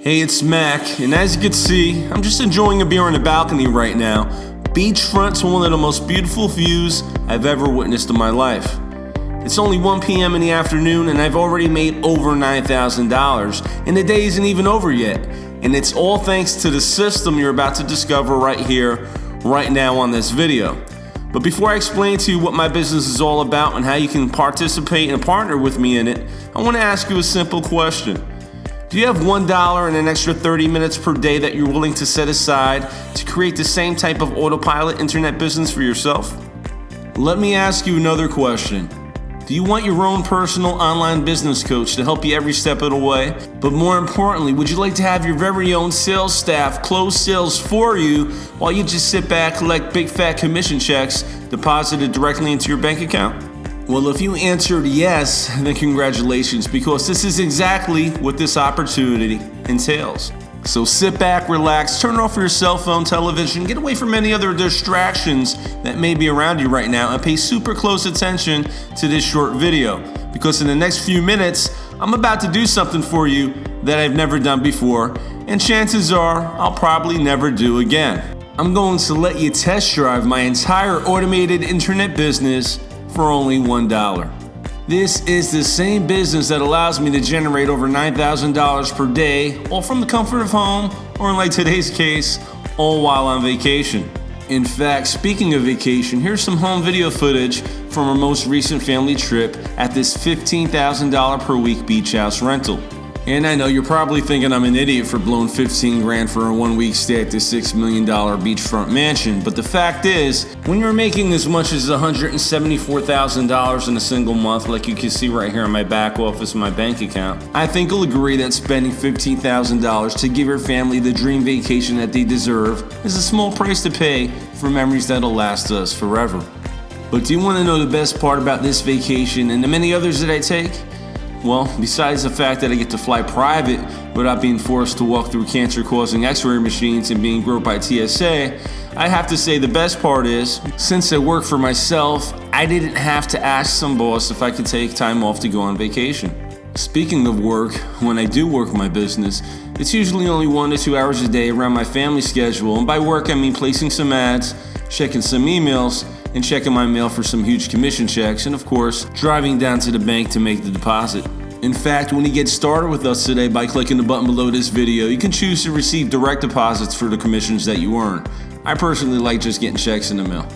Hey, it's Mac, and as you can see, I'm just enjoying a beer on the balcony right now, beachfront to one of the most beautiful views I've ever witnessed in my life. It's only 1 p.m. in the afternoon, and I've already made over $9,000, and the day isn't even over yet. And it's all thanks to the system you're about to discover right here, right now on this video. But before I explain to you what my business is all about and how you can participate and partner with me in it, I want to ask you a simple question. Do you have $1 and an extra 30 minutes per day that you're willing to set aside to create the same type of autopilot internet business for yourself? Let me ask you another question. Do you want your own personal online business coach to help you every step of the way? But more importantly, would you like to have your very own sales staff close sales for you while you just sit back, collect big fat commission checks deposited directly into your bank account? Well, if you answered yes, then congratulations, because this is exactly what this opportunity entails. So sit back, relax, turn off your cell phone, television, get away from any other distractions that may be around you right now, and pay super close attention to this short video, because in the next few minutes, I'm about to do something for you that I've never done before, and chances are I'll probably never do again. I'm going to let you test drive my entire automated internet business for only $1. This is the same business that allows me to generate over $9,000 per day, all from the comfort of home, or in like today's case, all while on vacation. In fact, speaking of vacation, here's some home video footage from our most recent family trip at this $15,000 per week beach house rental. And I know you're probably thinking I'm an idiot for blowing 15 grand for a 1 week stay at this $6 million beachfront mansion, but the fact is, when you're making as much as $174,000 in a single month, like you can see right here in my back office in my bank account, I think you'll agree that spending $15,000 to give your family the dream vacation that they deserve is a small price to pay for memories that'll last us forever. But do you want to know the best part about this vacation and the many others that I take? Well, besides the fact that I get to fly private without being forced to walk through cancer-causing x-ray machines and being groped by TSA, I have to say the best part is, since I work for myself, I didn't have to ask some boss if I could take time off to go on vacation. Speaking of work, when I do work my business, it's usually only 1 to 2 hours a day around my family schedule, and by work I mean placing some ads, checking some emails, and checking my mail for some huge commission checks, and of course, driving down to the bank to make the deposit. In fact, when you get started with us today by clicking the button below this video, you can choose to receive direct deposits for the commissions that you earn. I personally like just getting checks in the mail.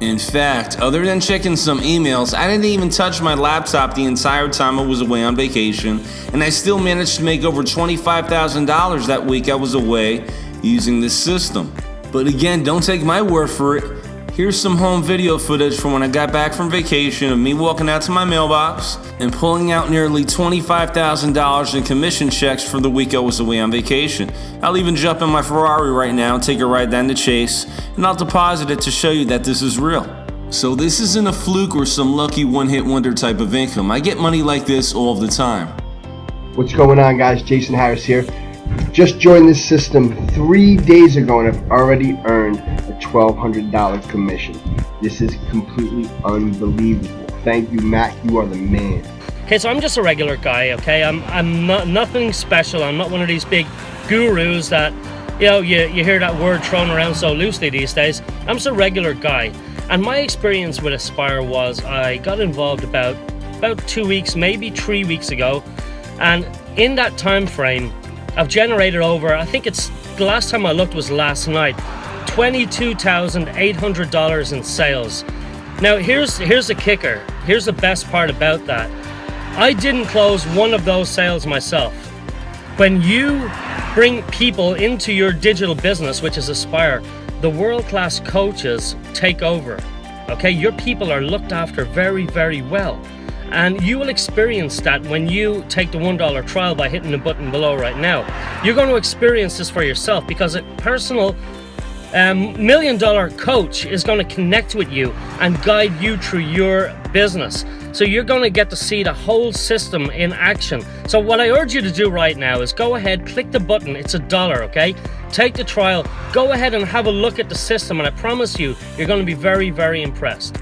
In fact, other than checking some emails, I didn't even touch my laptop the entire time I was away on vacation, and I still managed to make over $25,000 that week I was away using this system. But again, don't take my word for it. Here's some home video footage from when I got back from vacation of me walking out to my mailbox and pulling out nearly $25,000 in commission checks for the week I was away on vacation. I'll even jump in my Ferrari right now and take a ride down to Chase, and I'll deposit it to show you that this is real. So this isn't a fluke or some lucky one-hit wonder type of income. I get money like this all the time. What's going on, guys? Jason Harris here. Just joined this system 3 days ago and I've already earned a $1,200 commission. This is completely unbelievable. Thank you, Matt. You are the man. Okay, so I'm just a regular guy, okay? I'm not nothing special. I'm not one of these big gurus that, you hear that word thrown around so loosely these days. I'm just a regular guy. And my experience with Aspire was I got involved about 2 weeks, maybe 3 weeks ago. And in that time frame, I've generated over, I think it's, the last time I looked was last night, $22,800 in sales. Now here's the kicker. Here's the best part about that. I didn't close one of those sales myself. When you bring people into your digital business, which is Aspire, the world-class coaches take over. Okay, your people are looked after very, very well. And you will experience that when you take the $1 trial by hitting the button below right now. You're going to experience this for yourself because a personal $1 million coach is going to connect with you and guide you through your business. So you're going to get to see the whole system in action. So what I urge you to do right now is go ahead, click the button. It's $1, okay? Take the trial, go ahead and have a look at the system, and I promise you, you're going to be very, very impressed.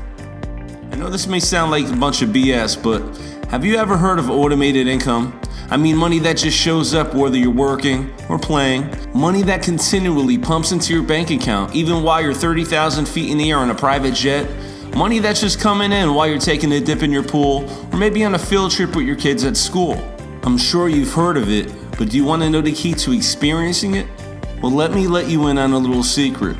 I know this may sound like a bunch of BS, but have you ever heard of automated income? I mean money that just shows up whether you're working or playing. Money that continually pumps into your bank account even while you're 30,000 feet in the air on a private jet. Money that's just coming in while you're taking a dip in your pool or maybe on a field trip with your kids at school. I'm sure you've heard of it, but do you want to know the key to experiencing it? Well, let me let you in on a little secret.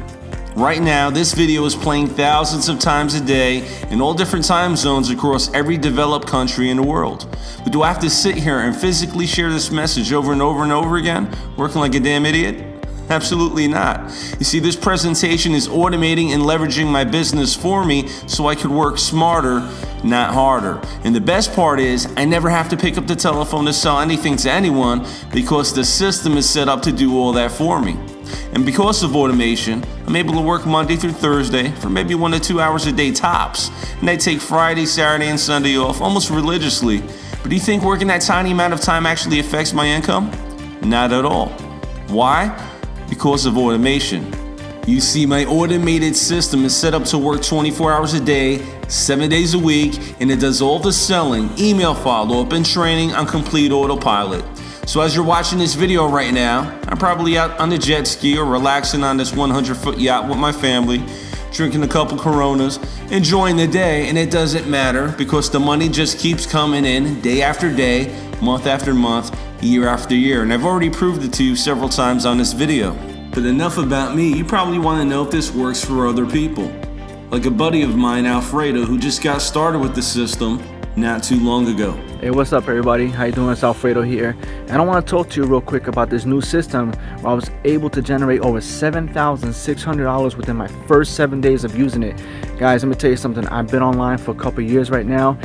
Right now, this video is playing thousands of times a day in all different time zones across every developed country in the world. But do I have to sit here and physically share this message over and over and over again, working like a damn idiot? Absolutely not. You see, this presentation is automating and leveraging my business for me so I could work smarter, not harder. And the best part is I never have to pick up the telephone to sell anything to anyone because the system is set up to do all that for me. And because of automation, I'm able to work Monday through Thursday for maybe 1 to 2 hours a day tops. And I take Friday, Saturday, and Sunday off almost religiously. But do you think working that tiny amount of time actually affects my income? Not at all. Why? Because of automation. You see, my automated system is set up to work 24 hours a day, 7 days a week, and it does all the selling, email follow-up, and training on complete autopilot. So as you're watching this video right now, I'm probably out on the jet ski or relaxing on this 100-foot yacht with my family, drinking a couple Coronas, enjoying the day, and it doesn't matter because the money just keeps coming in day after day, month after month, year after year, and I've already proved it to you several times on this video. But enough about me, you probably want to know if this works for other people. Like a buddy of mine, Alfredo, who just got started with the system not too long ago. Hey, what's up everybody? How you doing? It's Alfredo here. And I want to talk to you real quick about this new system where I was able to generate over $7,600 within my first 7 days of using it. Guys, let me tell you something. I've been online for a couple of years right now.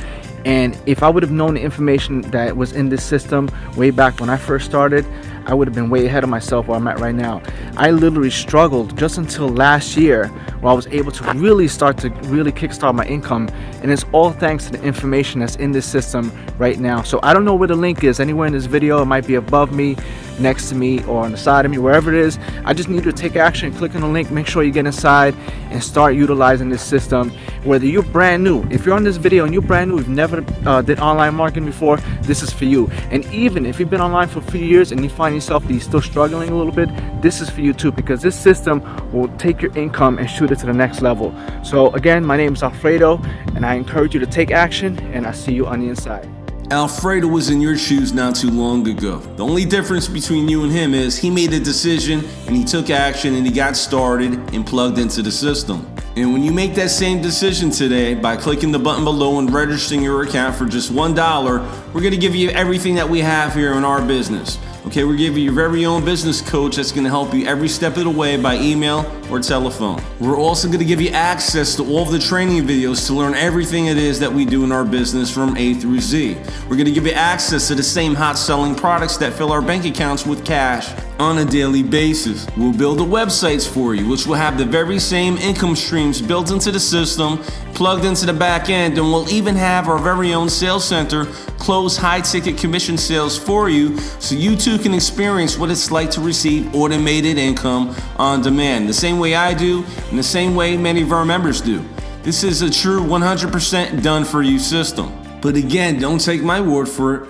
And if I would have known the information that was in this system way back when I first started, I would have been way ahead of myself where I'm at right now. I literally struggled just until last year where I was able to really start to kickstart my income, and it's all thanks to the information that's in this system right now. So I don't know where the link is anywhere in this video. It might be above me, next to me, or on the side of me, wherever it is. I just need you to take action, click on the link, make sure you get inside and start utilizing this system. Whether you're brand new, if you're on this video and you're brand new, you've never did online marketing before, this is for you. And even if you've been online for a few years and you find yourself that you're still struggling a little bit, this is for you too, because this system will take your income and shoot it to the next level. So again, my name is Alfredo, and I encourage you to take action, and I'll see you on the inside. Alfredo was in your shoes not too long ago. The only difference between you and him is he made a decision and he took action and he got started and plugged into the system. And when you make that same decision today by clicking the button below and registering your account for just $1, we're gonna give you everything that we have here in our business. Okay, we're giving you your very own business coach that's gonna help you every step of the way by email or telephone. We're also gonna give you access to all of the training videos to learn everything it is that we do in our business from A through Z. We're gonna give you access to the same hot selling products that fill our bank accounts with cash on a daily basis. We'll build the websites for you, which will have the very same income streams built into the system, plugged into the back end, and we'll even have our very own sales center close high-ticket commission sales for you so you too can experience what it's like to receive automated income on demand, the same way I do and the same way many of our members do. This is a true 100% done-for-you system. But again, don't take my word for it.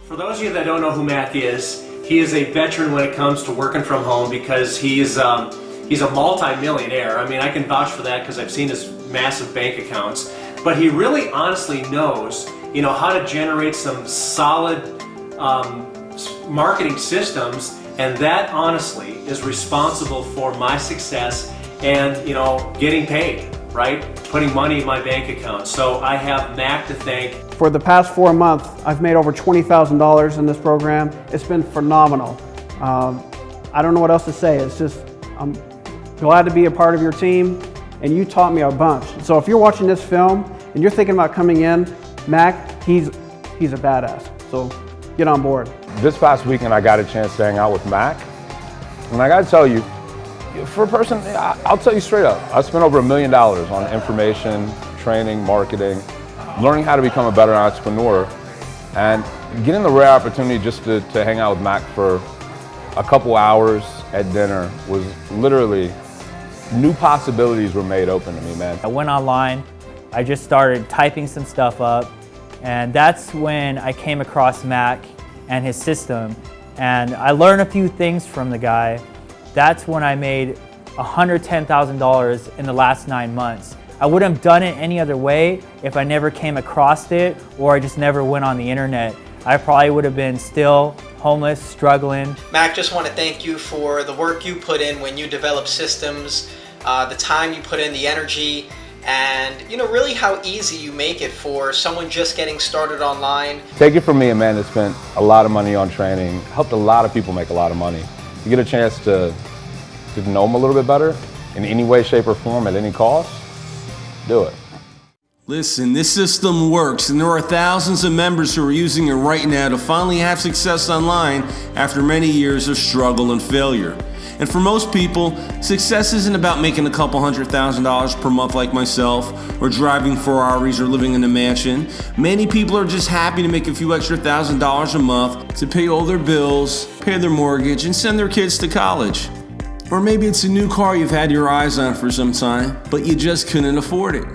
For those of you that don't know who Mac is, he is a veteran when it comes to working from home because he's a multi-millionaire. I mean, I can vouch for that because I've seen his massive bank accounts. But he really honestly knows, how to generate some solid marketing systems, and that honestly is responsible for my success and getting paid, right? Putting money in my bank account. So I have Mac to thank. For the past 4 months, I've made over $20,000 in this program. It's been phenomenal. I don't know what else to say. It's just, I'm glad to be a part of your team, and you taught me a bunch. So if you're watching this film and you're thinking about coming in, Mac, he's a badass. So get on board. This past weekend, I got a chance to hang out with Mac, and I got to tell you, for a person, I'll tell you straight up, I spent over $1 million on information, training, marketing, learning how to become a better entrepreneur, and getting the rare opportunity just to hang out with Mac for a couple hours at dinner was literally, new possibilities were made open to me, man. I went online, I just started typing some stuff up, and that's when I came across Mac, and his system. And I learned a few things from the guy. That's when I made $110,000 in the last 9 months. I wouldn't have done it any other way if I never came across it or I just never went on the internet. I probably would have been still homeless, struggling. Mac, just want to thank you for the work you put in when you develop systems, the time you put in, the energy, and really how easy you make it for someone just getting started online. Take it from me, a man that spent a lot of money on training, helped a lot of people make a lot of money. You get a chance to know them a little bit better in any way, shape, or form at any cost, do it. Listen, this system works, and there are thousands of members who are using it right now to finally have success online after many years of struggle and failure. And for most people, success isn't about making a couple $100,000 per month like myself, or driving Ferraris or living in a mansion. Many people are just happy to make a few extra $1,000 a month to pay all their bills, pay their mortgage, and send their kids to college. Or maybe it's a new car you've had your eyes on for some time, but you just couldn't afford it.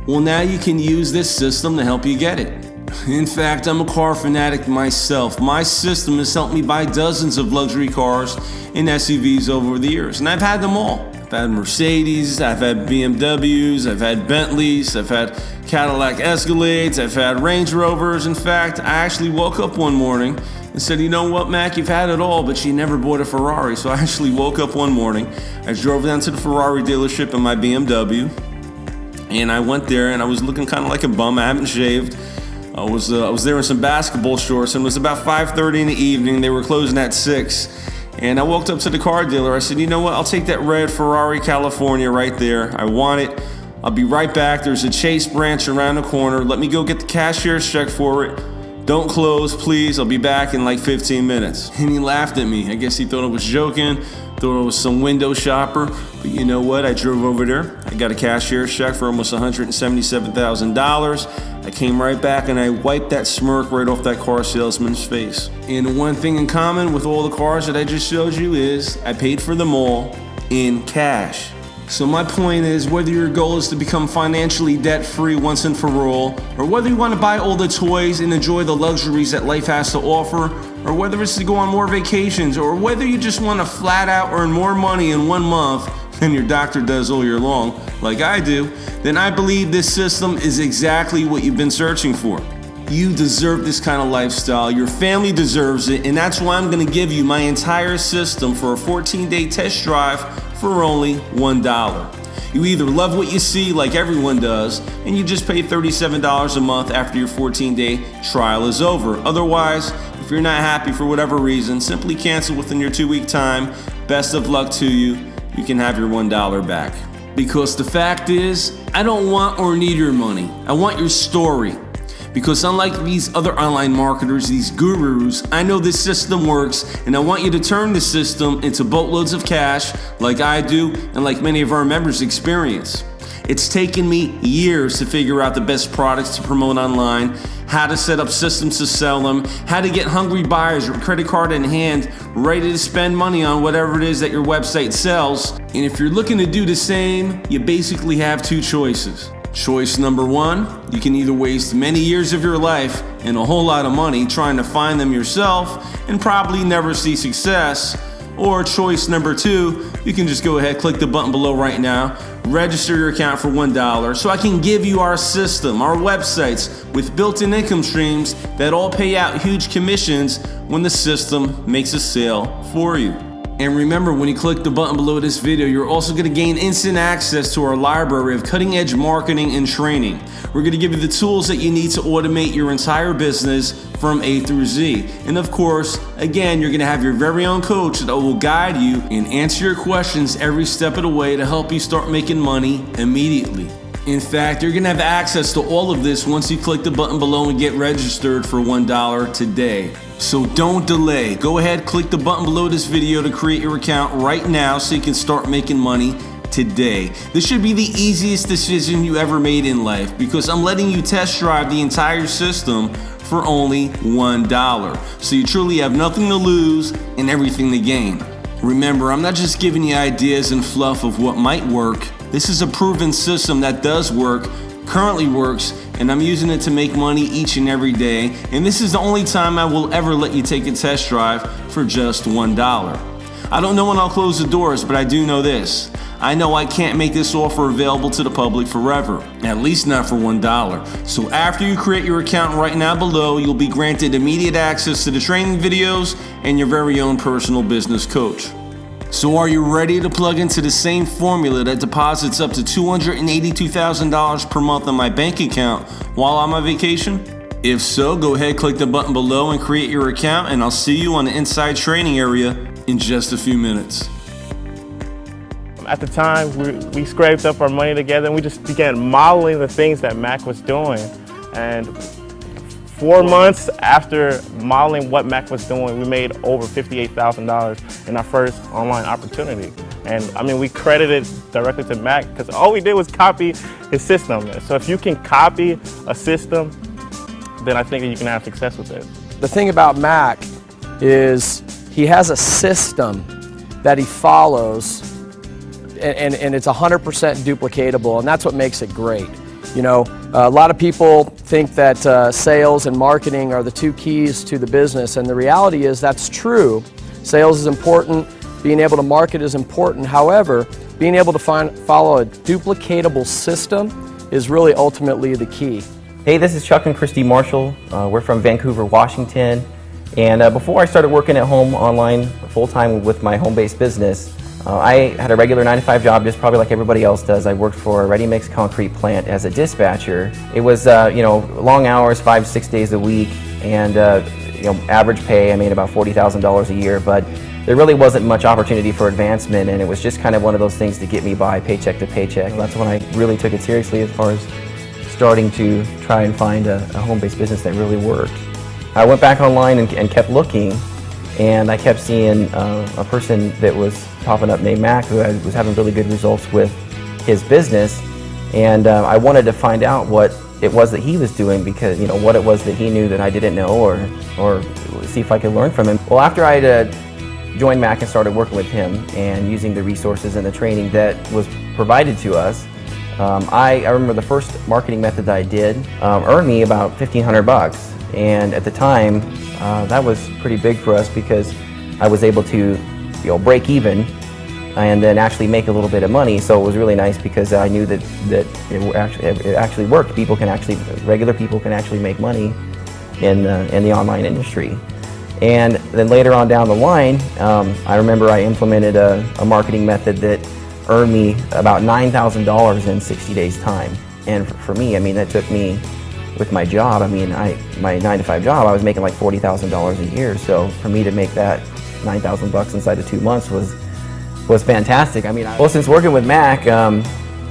Well, now you can use this system to help you get it. In fact, I'm a car fanatic myself. My system has helped me buy dozens of luxury cars and SUVs over the years, and I've had them all. I've had Mercedes, I've had BMWs, I've had Bentleys, I've had Cadillac Escalades, I've had Range Rovers. In fact, I actually woke up one morning and said, you know what, Mac, you've had it all, but you never bought a Ferrari. So I actually woke up one morning, I drove down to the Ferrari dealership in my BMW, and I went there and I was looking kind of like a bum. I haven't shaved. I was there in some basketball shorts, and it was about 5:30 in the evening. They were closing at 6. And I walked up to the car dealer. I said, you know what, I'll take that red Ferrari California right there. I want it. I'll be right back. There's a Chase branch around the corner. Let me go get the cashier's check for it. Don't close, please. I'll be back in like 15 minutes. And he laughed at me. I guess he thought I was joking, thought I was some window shopper. But you know what? I drove over there. I got a cashier's check for almost $177,000. I came right back and I wiped that smirk right off that car salesman's face. And one thing in common with all the cars that I just showed you is I paid for them all in cash. So my point is, whether your goal is to become financially debt-free once and for all, or whether you want to buy all the toys and enjoy the luxuries that life has to offer, or whether it's to go on more vacations, or whether you just want to flat out earn more money in 1 month than your doctor does all year long, like I do, then I believe this system is exactly what you've been searching for. You deserve this kind of lifestyle, your family deserves it, and that's why I'm going to give you my entire system for a 14-day test drive for only $1. You either love what you see like everyone does, and you just pay $37 a month after your 14-day trial is over. Otherwise, if you're not happy for whatever reason, simply cancel within your 2-week time. Best of luck to you. You can have your $1 back. Because the fact is, I don't want or need your money. I want your story. Because unlike these other online marketers, these gurus, I know this system works, and I want you to turn this system into boatloads of cash like I do and like many of our members experience. It's taken me years to figure out the best products to promote online, how to set up systems to sell them, how to get hungry buyers with credit card in hand, ready to spend money on whatever it is that your website sells. And if you're looking to do the same, you basically have 2 choices. Choice number 1, you can either waste many years of your life and a whole lot of money trying to find them yourself and probably never see success. Or choice number 2, you can just go ahead, click the button below right now, register your account for $1 so I can give you our system, our websites with built-in income streams that all pay out huge commissions when the system makes a sale for you. And remember, when you click the button below this video, you're also going to gain instant access to our library of cutting-edge marketing and training. We're going to give you the tools that you need to automate your entire business from A through Z. And of course, again, you're going to have your very own coach that will guide you and answer your questions every step of the way to help you start making money immediately. In fact, you're going to have access to all of this once you click the button below and get registered for $1 today. So don't delay. Go ahead, click the button below this video to create your account right now so you can start making money today. This should be the easiest decision you ever made in life because I'm letting you test drive the entire system for only $1. So you truly have nothing to lose and everything to gain. Remember, I'm not just giving you ideas and fluff of what might work. This is a proven system that does work, currently works, and I'm using it to make money each and every day, and this is the only time I will ever let you take a test drive for just $1. I don't know when I'll close the doors, but I do know this. I know I can't make this offer available to the public forever, at least not for $1. So after you create your account right now below, you'll be granted immediate access to the training videos and your very own personal business coach. So are you ready to plug into the same formula that deposits up to $282,000 per month on my bank account while I'm on vacation? If so, go ahead, click the button below and create your account, and I'll see you on the inside training area in just a few minutes. At the time, we scraped up our money together and we just began modeling the things that Mac was doing. And 4 months after modeling what Mac was doing, we made over $58,000 in our first online opportunity. And I mean, we credited directly to Mac because all we did was copy his system. So if you can copy a system, then I think that you can have success with it. The thing about Mac is he has a system that he follows, and it's 100% duplicatable, and that's what makes it great. You know, a lot of people think that sales and marketing are the two keys to the business, and the reality is that's true. Sales is important, being able to market is important. However, being able to follow a duplicatable system is really ultimately the key. Hey, this is Chuck and Christy Marshall. We're from Vancouver, Washington. And before I started working at home online full-time with my home-based business, I had a regular 9-to-5 job, just probably like everybody else does. I worked for a ready-mix concrete plant as a dispatcher. It was, long hours, 5-6 days a week, and average pay. I made about $40,000 a year, but there really wasn't much opportunity for advancement, and it was just kind of one of those things to get me by, paycheck to paycheck. That's when I really took it seriously as far as starting to try and find a home-based business that really worked. I went back online and kept looking, and I kept seeing a person that was popping up named Mac who was having really good results with his business, and I wanted to find out what it was that he was doing, because what it was that he knew that I didn't know, or see if I could learn from him. Well, after I joined Mac and started working with him and using the resources and the training that was provided to us, I remember the first marketing method that I did earned me about $1,500. And at the time, that was pretty big for us because I was able to, break even and then actually make a little bit of money. So it was really nice because I knew that it actually worked. Regular people can actually make money in the online industry. And then later on down the line, I remember I implemented a marketing method that earned me about $9,000 in 60 days time. And for me, I mean, that took me, with my job, I mean, my 9-to-5 job, I was making like $40,000 a year. So for me to make that $9,000 inside of 2 months was fantastic. I mean, since working with Mac,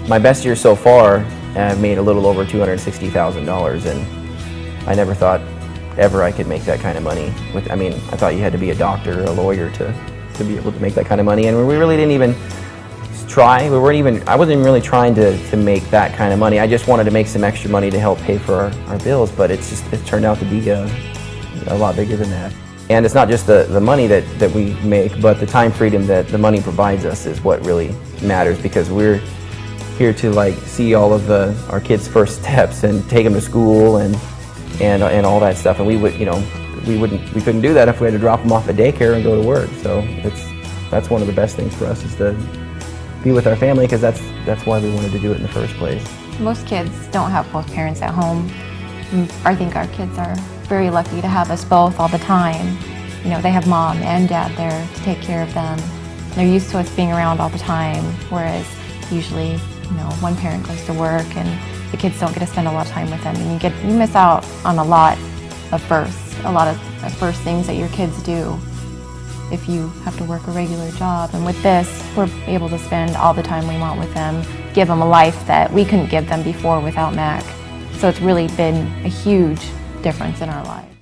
my best year so far, I've made a little over $260,000, and I never thought ever I could make that kind of money. I thought you had to be a doctor or a lawyer to be able to make that kind of money, and we really didn't even try. I wasn't even really trying to make that kind of money. I just wanted to make some extra money to help pay for our bills, but it turned out to be a lot bigger than that. And it's not just the money that we make, but the time freedom that the money provides us is what really matters, because we're here to see all of our kids' first steps and take them to school and all that stuff. And we couldn't do that if we had to drop them off at daycare and go to work. So that's one of the best things for us, is to be with our family, because that's why we wanted to do it in the first place. Most kids don't have both parents at home. I think our kids are very lucky to have us both all the time. They have mom and dad there to take care of them. They're used to us being around all the time, whereas usually, one parent goes to work and the kids don't get to spend a lot of time with them, and you miss out on a lot of first things that your kids do if you have to work a regular job. And with this, we're able to spend all the time we want with them, give them a life that we couldn't give them before without Mac. So it's really been a huge difference in our lives.